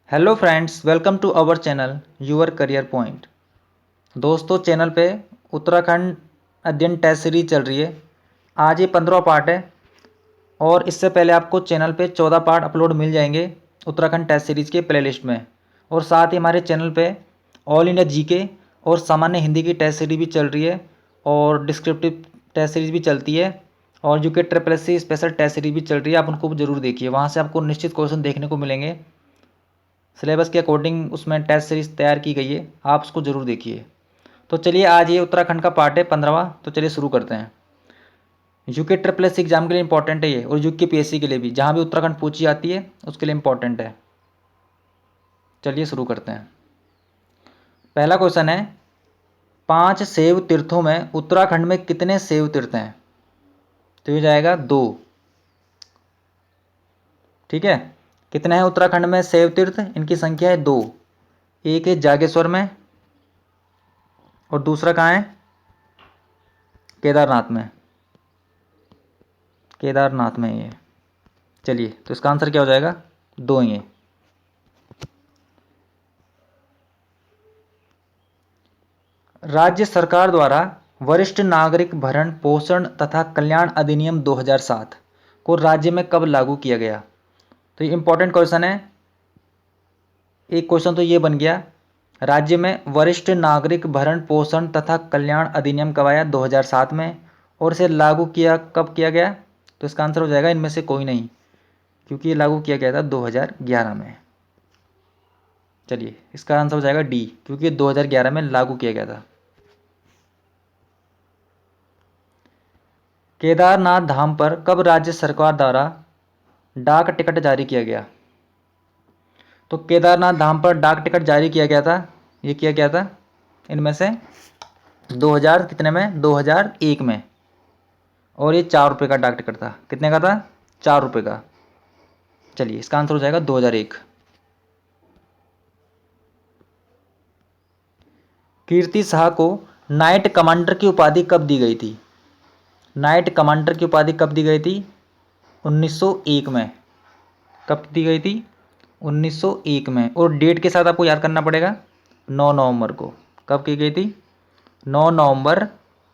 Hello friends, welcome to our channel your career point. दोस्तों, channel पे उत्तराखंड अध्ययन test series चल रही है। आज ये 15वां पार्ट है और इससे पहले आपको चैनल पे 14 पार्ट अपलोड मिल जाएंगे उत्तराखंड टेस्ट सीरीज़ के प्लेलिस्ट में। और साथ ही हमारे चैनल पे ऑल इंडिया जीके और सामान्य हिंदी की टेस्ट सीरीज भी चल रही है और डिस्क्रिप्टिव टेस्ट सीरीज भी चलती है और UK SSC special test series भी चल रही है। आप उनको जरूर देखिए, वहाँ से आपको निश्चित क्वेश्चन देखने को मिलेंगे। सिलेबस के अकॉर्डिंग उसमें टेस्ट सीरीज तैयार की गई है, आप उसको ज़रूर देखिए। तो चलिए, आज ये उत्तराखंड का पार्ट है 15वां। तो चलिए शुरू करते हैं। यूके SSC एग्जाम के लिए इंपॉर्टेंट है ये, और यूके PSC के लिए भी, जहाँ भी उत्तराखंड पूछी जाती है उसके लिए इंपॉर्टेंट है। चलिए शुरू करते हैं। पहला क्वेश्चन है, 5 शैव तीर्थों में उत्तराखंड में कितने शैव तीर्थ हैं? तो ये जाएगा 2। ठीक है, कितने हैं उत्तराखंड में शैव तीर्थ? इनकी संख्या है 2। एक है जागेश्वर में और दूसरा कहाँ है? केदारनाथ में। केदारनाथ में ये। चलिए, तो इसका आंसर क्या हो जाएगा? 2 ही है। राज्य सरकार द्वारा वरिष्ठ नागरिक भरण पोषण तथा कल्याण अधिनियम 2007 को राज्य में कब लागू किया गया? तो ये इंपॉर्टेंट क्वेश्चन है। एक क्वेश्चन तो ये बन गया, राज्य में वरिष्ठ नागरिक भरण पोषण तथा कल्याण अधिनियम कब आया? 2007 में। और इसे लागू किया कब किया गया? तो इसका आंसर हो जाएगा इनमें से कोई नहीं, क्योंकि ये लागू किया गया था 2011 में। चलिए, इसका आंसर हो जाएगा डी, क्योंकि 2011 में लागू किया गया था। केदारनाथ धाम पर कब राज्य सरकार द्वारा डाक टिकट जारी किया गया? तो केदारनाथ धाम पर डाक टिकट जारी किया गया था, ये किया गया था इनमें से 2000 कितने में? 2001 में। और ये 4 रुपये का डाक टिकट था। कितने का था? 4 रुपये का। चलिए, इसका आंसर हो जाएगा 2001। कीर्ति शाह को नाइट कमांडर की उपाधि कब दी गई थी? नाइट कमांडर की उपाधि कब दी गई थी? 1901 में। कब दी गई थी? 1901 में। और डेट के साथ आपको याद करना पड़ेगा, 9 नवंबर को। कब की गई थी? 9 नवंबर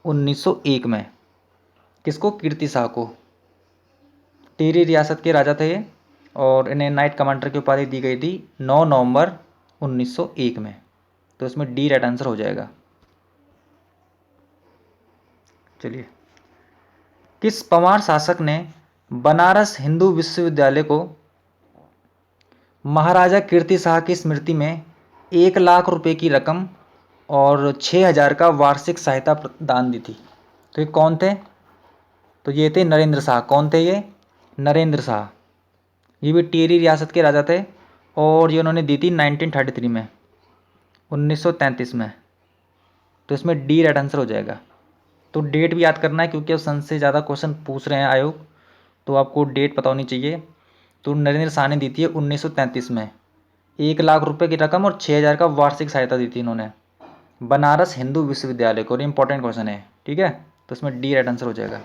1901 में। किसको? कीर्ति शाह को। टिहरी रियासत के राजा थे ये, और इन्हें नाइट कमांडर की उपाधि दी गई थी 9 नवंबर 1901 में। तो इसमें डी राइट आंसर हो जाएगा। चलिए, किस पवार शासक ने बनारस हिंदू विश्वविद्यालय को महाराजा कीर्ति शाह की स्मृति में 1 लाख रुपए की रकम और 6000 का वार्षिक सहायता दान दी थी? तो ये कौन थे? तो ये थे नरेंद्र शाह। कौन थे ये? नरेंद्र शाह। ये भी टिहरी रियासत के राजा थे और ये उन्होंने दी थी 1933 में, 1933 में। तो इसमें डी राइट आंसर हो जाएगा। तो डेट भी याद करना है, क्योंकि अब सन से ज़्यादा क्वेश्चन पूछ रहे हैं आयोग, तो आपको डेट पता होनी चाहिए। तो नरेंद्र शाह ने दी थी 1933 में 1 लाख रुपए की रकम और 6000 का वार्षिक सहायता दी थी इन्होंने बनारस हिंदू विश्वविद्यालय को। और इंपॉर्टेंट क्वेश्चन है, ठीक है। तो इसमें डी राइट आंसर हो जाएगा।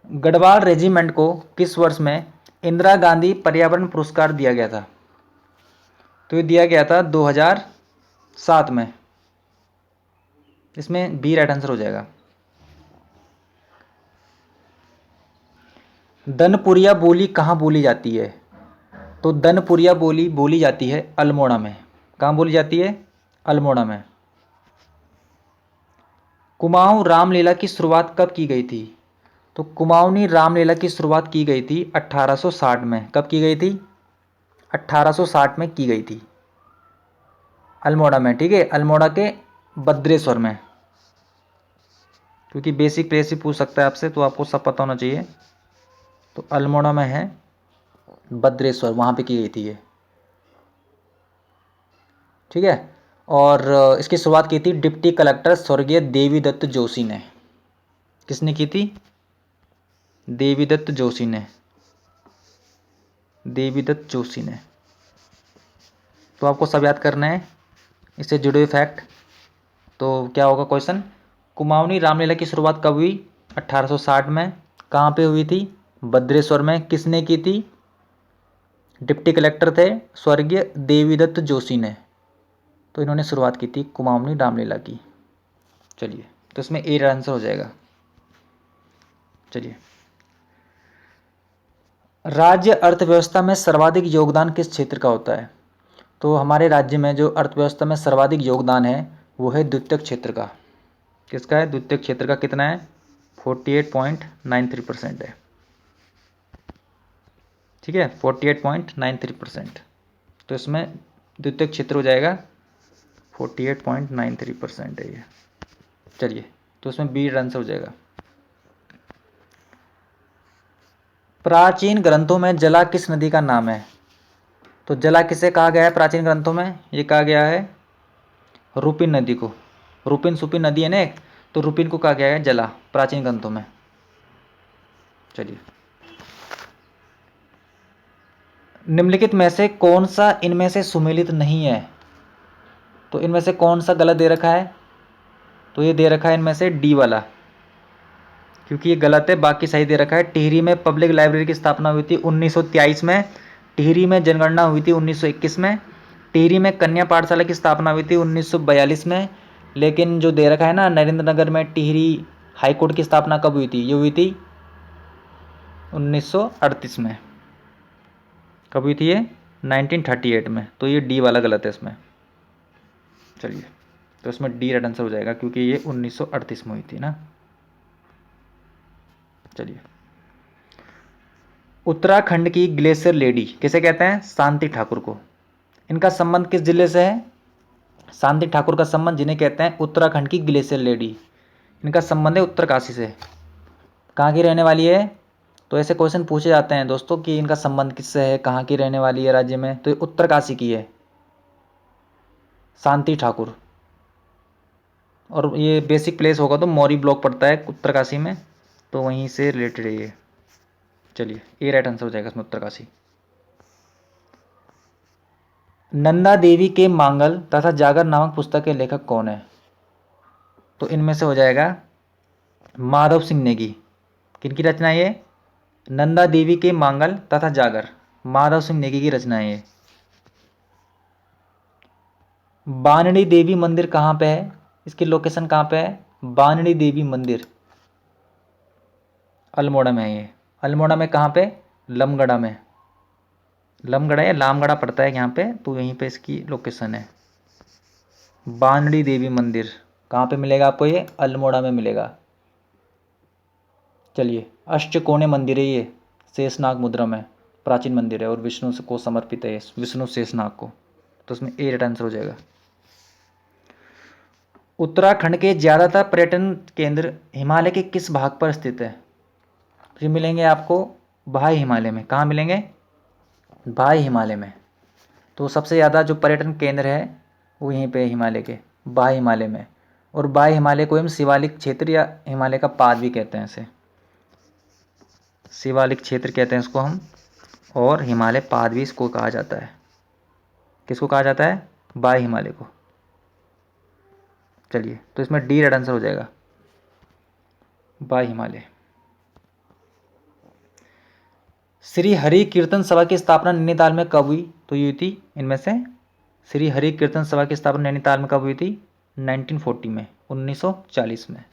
गढ़वाल रेजिमेंट को किस वर्ष में इंदिरा गांधी पर्यावरण पुरस्कार दिया गया था? तो ये दिया गया था 2007 में। इसमें बी राइट आंसर हो जाएगा। दनपुरिया बोली कहाँ बोली जाती है? तो दनपुरिया बोली बोली जाती है अल्मोड़ा में। कहाँ बोली जाती है? अल्मोड़ा में। कुमाऊं रामलीला की शुरुआत कब की गई थी? तो कुमाऊनी रामलीला की शुरुआत की गई थी 1860 में। कब की गई थी? 1860 में की गई थी, अल्मोड़ा में। ठीक है, अल्मोड़ा के भद्रेश्वर में, क्योंकि बेसिक प्लेस ही पूछ सकता है आपसे, तो आपको सब पता होना चाहिए। तो अल्मोड़ा में है भद्रेश्वर, वहाँ पे की गई थी ये। ठीक है, और इसकी शुरुआत की थी डिप्टी कलेक्टर स्वर्गीय देवीदत्त जोशी ने। किसने की थी? देवीदत्त जोशी ने। देवीदत्त जोशी ने। तो आपको सब याद करना है, इससे जुड़े हुए फैक्ट। तो क्या होगा क्वेश्चन? कुमाऊनी रामलीला की शुरुआत कब हुई? 1860 में। कहाँ पे हुई थी? भद्रेश्वर में। किसने की थी? डिप्टी कलेक्टर थे स्वर्गीय देवीदत्त जोशी ने, तो इन्होंने शुरुआत की थी कुमाऊनी रामलीला की। चलिए, तो इसमें ए आंसर हो जाएगा। चलिए, राज्य अर्थव्यवस्था में सर्वाधिक योगदान किस क्षेत्र का होता है? तो हमारे राज्य में जो अर्थव्यवस्था में सर्वाधिक योगदान है वो है द्वितीयक क्षेत्र का। किसका है? द्वितीयक क्षेत्र का। कितना है? 48.93% है। ठीक है, 48.93%। तो इसमें द्वितीयक क्षेत्र हो जाएगा 48.93% है ये। चलिए, तो इसमें बी आंसर हो जाएगा। प्राचीन ग्रंथों में जला किस नदी का नाम है? तो जला किसे कहा गया है प्राचीन ग्रंथों में? ये कहा गया है रुपिन नदी को। रुपिन सुपिन नदी है ना एक, तो रुपिन को कहा गया है जला प्राचीन ग्रंथों में। चलिए, निम्नलिखित में से कौन सा इनमें से सुमेलित नहीं है? तो इनमें से कौन सा गलत दे रखा है? तो ये दे रखा है इनमें से डी वाला, क्योंकि ये गलत है, बाकी सही दे रखा है। टिहरी में पब्लिक लाइब्रेरी की स्थापना हुई थी 1923 में। टिहरी में जनगणना हुई थी 1921 में। टिहरी में कन्या पाठशाला की स्थापना हुई थी 1942 में। लेकिन जो दे रखा है ना, नरेंद्र नगर में टिहरी हाईकोर्ट की स्थापना कब हुई थी? ये हुई थी 1938 में। कब हुई थी ये? 1938 में। तो ये डी वाला गलत है इसमें। चलिए, तो इसमें डी राइट आंसर हो जाएगा, क्योंकि ये 1938 में हुई थी ना। चलिए, उत्तराखंड की ग्लेशियर लेडी किसे कहते हैं? शांति ठाकुर को। इनका संबंध किस जिले से है? शांति ठाकुर का संबंध जिन्हें कहते हैं उत्तराखंड की ग्लेशियर लेडी, इनका संबंध है उत्तरकाशी से। कहाँ की रहने वाली है? तो ऐसे क्वेश्चन पूछे जाते हैं दोस्तों कि इनका संबंध किससे है, कहाँ की रहने वाली है राज्य में, तो ये उत्तरकाशी की है शांति ठाकुर। और ये बेसिक प्लेस होगा तो मौरी ब्लॉक पड़ता है उत्तरकाशी में, तो वहीं से रिलेटेड है ये। चलिए, ए राइट आंसर हो जाएगा इसमें उत्तरकाशी। नंदा देवी के मांगल तथा जागर नामक पुस्तक के लेखक कौन है? तो इनमें से हो जाएगा माधव सिंह नेगी। किनकी रचना है ये? नंदा देवी के मांगल तथा जागर, माधव सिंह नेगी की रचना है ये। बानड़ी देवी मंदिर कहाँ पे है? इसकी लोकेशन कहाँ पे है? बानड़ी देवी मंदिर अल्मोड़ा में है ये। अल्मोड़ा में कहाँ पे? लमगढ़ा में। लमगढ़ा या लामगढ़ा पड़ता है यहाँ पे, तो यहीं पे इसकी लोकेशन है। बानड़ी देवी मंदिर कहाँ पे मिलेगा आपको? ये अल्मोड़ा में मिलेगा। चलिए, अष्टकोणे मंदिर है ये, शेषनाग मुद्रा में प्राचीन मंदिर है और विष्णु को समर्पित है, विष्णु शेषनाग को। तो उसमें ए राइट आंसर हो जाएगा। उत्तराखंड के ज़्यादातर पर्यटन केंद्र हिमालय के किस भाग पर स्थित है? ये मिलेंगे आपको भाई हिमालय में। कहाँ मिलेंगे? भाई हिमालय में। तो सबसे ज़्यादा जो पर्यटन केंद्र है वो यहीं पे हिमालय के भाई हिमालय में। और भाई हिमालय को हम शिवालिक क्षेत्र या हिमालय का पाद भी कहते हैं इसे, शिवालिक क्षेत्र कहते हैं इसको हम, और हिमालय पाद भी इसको कहा जाता है। किसको कहा जाता है? बाय हिमालय को। चलिए, तो इसमें डी राइट आंसर हो जाएगा, बाय हिमालय। श्री हरि कीर्तन सभा की स्थापना नैनीताल में कब हुई? तो ये हुई थी इनमें से श्री हरि कीर्तन सभा की स्थापना नैनीताल में कब हुई थी? 1940 में, 1940 में।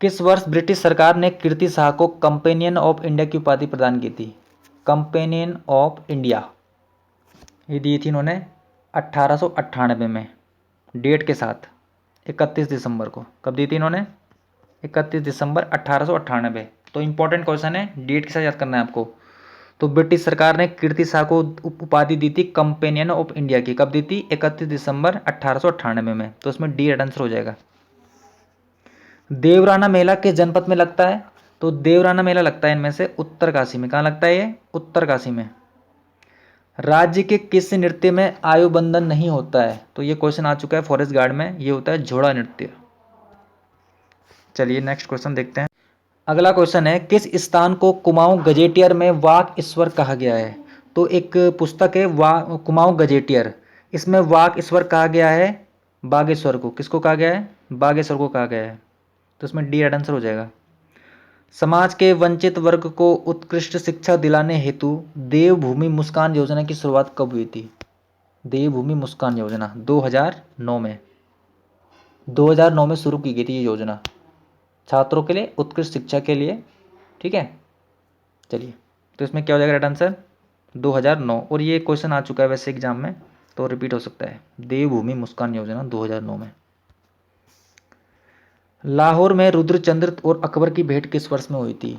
किस वर्ष ब्रिटिश सरकार ने कीर्ति शाह को कंपेनियन ऑफ इंडिया की उपाधि प्रदान की थी? कंपेनियन ऑफ इंडिया ये दी थी इन्होंने 1898 में, डेट के साथ 31 दिसंबर को। कब दी थी इन्होंने? 31 दिसंबर 1898। तो इंपॉर्टेंट क्वेश्चन है, डेट के साथ याद करना है आपको। तो ब्रिटिश सरकार ने कीर्ति शाह को उपाधि दी थी कंपेनियन ऑफ इंडिया की। कब दी थी? 31 दिसंबर 1898 में। तो इसमें डी राइट आंसर हो जाएगा। देवराना मेला किस जनपद में लगता है? तो देवराना मेला लगता है इनमें से उत्तरकाशी में। कहाँ लगता है ये? उत्तरकाशी में। राज्य के किस नृत्य में आयु बंधन नहीं होता है? तो ये क्वेश्चन आ चुका है फॉरेस्ट गार्ड में, ये होता है झोड़ा नृत्य। चलिए, नेक्स्ट क्वेश्चन देखते हैं। अगला क्वेश्चन है, किस स्थान को कुमाऊं गजेटियर में वाक ईश्वर कहा गया है? तो एक पुस्तक है कुमाऊं गजेटियर, इसमें वाक ईश्वर कहा गया है बागेश्वर को। किसको कहा गया है? बागेश्वर को कहा गया है। तो इसमें डी राइट आंसर हो जाएगा। समाज के वंचित वर्ग को उत्कृष्ट शिक्षा दिलाने हेतु देवभूमि मुस्कान योजना की शुरुआत कब हुई थी? देवभूमि मुस्कान योजना 2009 में 2009 में शुरू की गई थी ये योजना, छात्रों के लिए, उत्कृष्ट शिक्षा के लिए। ठीक है, चलिए, तो इसमें क्या हो जाएगा राइट आंसर? 2009। और ये क्वेश्चन आ चुका है वैसे एग्जाम में, तो रिपीट हो सकता है। देवभूमि मुस्कान योजना 2009 में। लाहौर में रुद्रचंद्र और अकबर की भेंट किस वर्ष में हुई थी?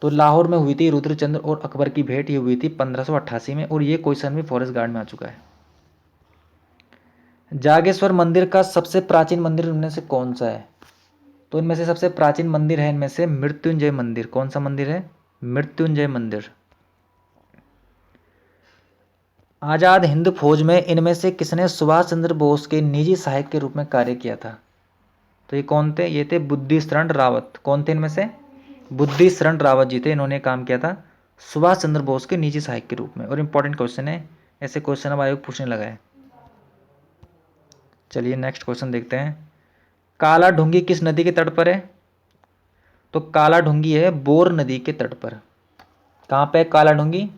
तो लाहौर में हुई थी रुद्रचंद्र और अकबर की भेंट, ये हुई थी 1588 में, और ये क्वेश्चन भी फॉरेस्ट गार्ड में आ चुका है। जागेश्वर मंदिर का सबसे प्राचीन मंदिर इनमें से कौन सा है? तो इनमें से सबसे प्राचीन मंदिर है इनमें से मृत्युंजय मंदिर। कौन सा मंदिर है? मृत्युंजय मंदिर। आज़ाद हिंद फौज में इनमें से किसने सुभाष चंद्र बोस के निजी सहायक के रूप में कार्य किया था? तो ये कौन थे? ये थे बुद्धि शरण रावत। कौन थे इनमें से? बुद्धि शरण रावत जी थे, इन्होंने काम किया था सुभाष चंद्र बोस के निजी सहायक के रूप में। और इंपॉर्टेंट क्वेश्चन है, ऐसे क्वेश्चन अब आयोग पूछने लगा है। चलिए नेक्स्ट क्वेश्चन देखते हैं। काला ढूंगी किस नदी के तट पर है? तो काला ढूंगी है बोर नदी के तट पर। कहाँ पे है काला ढूंगी?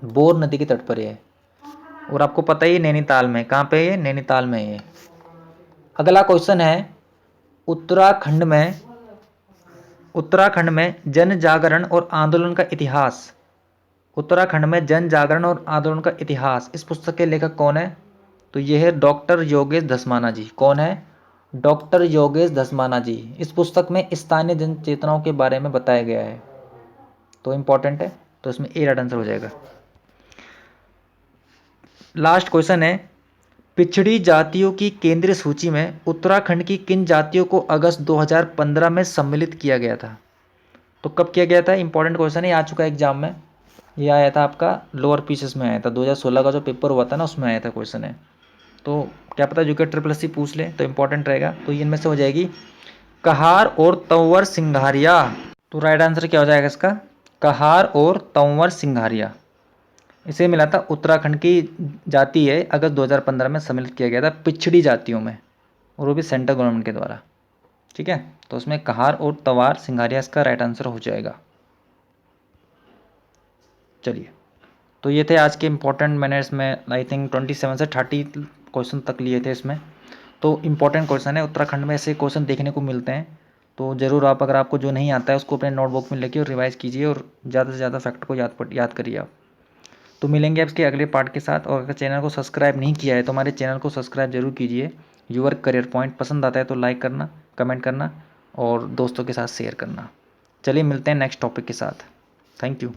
बोर नदी के तट पर है। और आपको पता ही नैनीताल में। कहाँ पे है? नैनीताल में है। अगला क्वेश्चन है, उत्तराखंड में जन जागरण और आंदोलन का इतिहास। उत्तराखंड में जन जागरण और आंदोलन का इतिहास, इस पुस्तक के लेखक कौन है? तो यह है डॉक्टर योगेश धस्माना जी। कौन है? डॉक्टर योगेश धस्माना जी। इस पुस्तक में स्थानीय जन चेतनाओं के बारे में बताया गया है, तो इंपॉर्टेंट है, तो इसमें ए राइट आंसर हो जाएगा। लास्ट क्वेश्चन है, पिछड़ी जातियों की केंद्रीय सूची में उत्तराखंड की किन जातियों को अगस्त 2015 में सम्मिलित किया गया था? तो कब किया गया था? इंपॉर्टेंट क्वेश्चन है, आ चुका है एग्जाम में। ये आया था आपका लोअर पीसेस में आया था, 2016 का जो पेपर हुआ था ना, उसमें आया था क्वेश्चन है। तो क्या पता जो कि SSC पूछ ले तो इंपॉर्टेंट रहेगा। तो ये इनमें से हो जाएगी कहार और तंवर सिंघारिया। तो राइट आंसर क्या हो जाएगा इसका? कहार और तंवर सिंघारिया। इसे मिला था उत्तराखंड की जाति है, अगस्त 2015 में सम्मिलित किया गया था पिछड़ी जातियों में, और वो भी सेंट्रल गवर्नमेंट के द्वारा। ठीक है, तो उसमें कहार और तंवर सिंघारिया इसका राइट आंसर हो जाएगा। चलिए, तो ये थे आज के इंपॉर्टेंट, मैंने इसमें आई थिंक 27 से 30 क्वेश्चन तक लिए थे इसमें। तो इंपॉर्टेंट क्वेश्चन है, उत्तराखंड में ऐसे क्वेश्चन देखने को मिलते हैं। तो ज़रूर आप, अगर आपको जो नहीं आता है उसको अपने नोटबुक में लेके और रिवाइज कीजिए, और ज़्यादा से ज़्यादा फैक्ट को याद करिए आप। तो मिलेंगे आपके अगले पार्ट के साथ। और अगर चैनल को सब्सक्राइब नहीं किया है तो हमारे चैनल को सब्सक्राइब जरूर कीजिए। यूर करियर पॉइंट पसंद आता है तो लाइक करना, कमेंट करना और दोस्तों के साथ शेयर करना। चलिए मिलते हैं नेक्स्ट टॉपिक के साथ। Thank you.